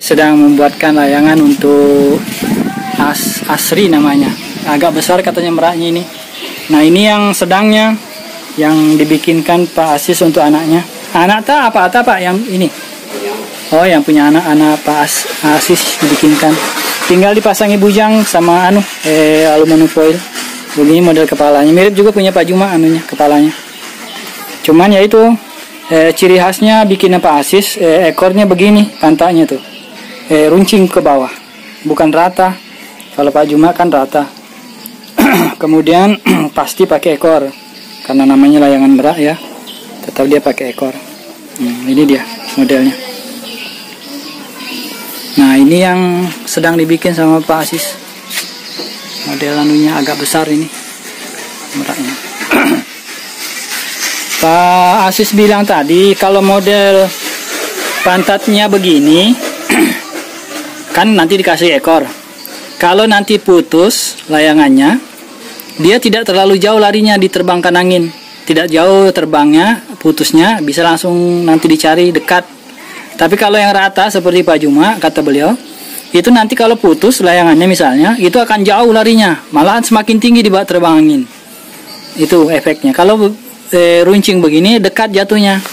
sedang membuatkan layangan untuk Asri namanya. Agak besar katanya meraknya ini. Nah, ini yang sedangnya yang dibikinkan Pak Asis untuk anaknya. Anak tak apa Pak yang ini? Oh, yang punya anak Pak Asis dibikinkan. Tinggal dipasangi bujang sama aluminium foil. Begini model kepalanya. Mirip juga punya Pak Juma kepalanya. Cuman ya itu ciri khasnya bikinnya Pak Asis, ekornya begini pantatnya tuh. Runcing ke bawah. Bukan rata. Kalau Pak Juma kan rata. Kemudian pasti pakai ekor karena namanya layangan merak ya, tetap dia pakai ekor. Ini dia modelnya. Nah, ini yang sedang dibikin sama Pak Asis, model anunya agak besar ini meraknya. Pak Asis bilang tadi kalau model pantatnya begini kan nanti dikasih ekor. Kalau nanti putus layangannya, dia tidak terlalu jauh larinya, diterbangkan angin. Tidak jauh terbangnya, putusnya bisa langsung nanti dicari dekat. Tapi kalau yang rata seperti Pak Juma, kata beliau, itu nanti kalau putus layangannya misalnya, itu akan jauh larinya. Malahan semakin tinggi di bawah terbang angin. Itu efeknya. Kalau runcing begini, dekat jatuhnya.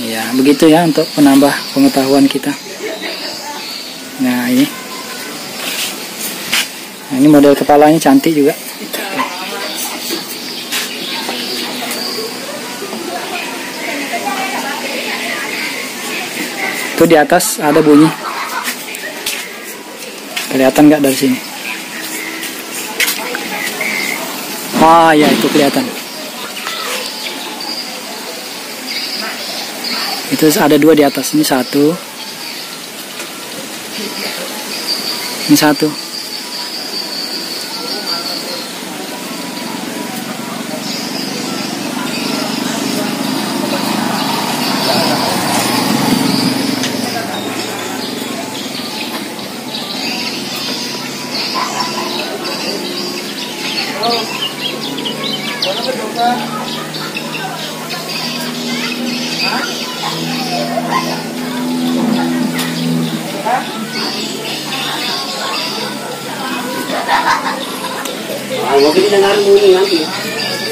Ya, begitu ya untuk menambah pengetahuan kita. Nah, ini. Nah, ini model kepalanya cantik juga. Itu di atas ada bunyi. Kelihatan nggak dari sini? Ah ya, itu kelihatan. Itu ada dua di atas. Ini satu. Ini satu.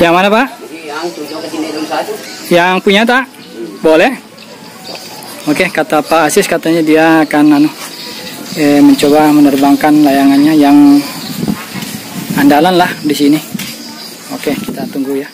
Yang mana Pak? Yang punya tak? Boleh? Oke, kata Pak Asis katanya dia akan mencoba menerbangkan layangannya yang andalan lah di sini. Oke, kita tunggu ya.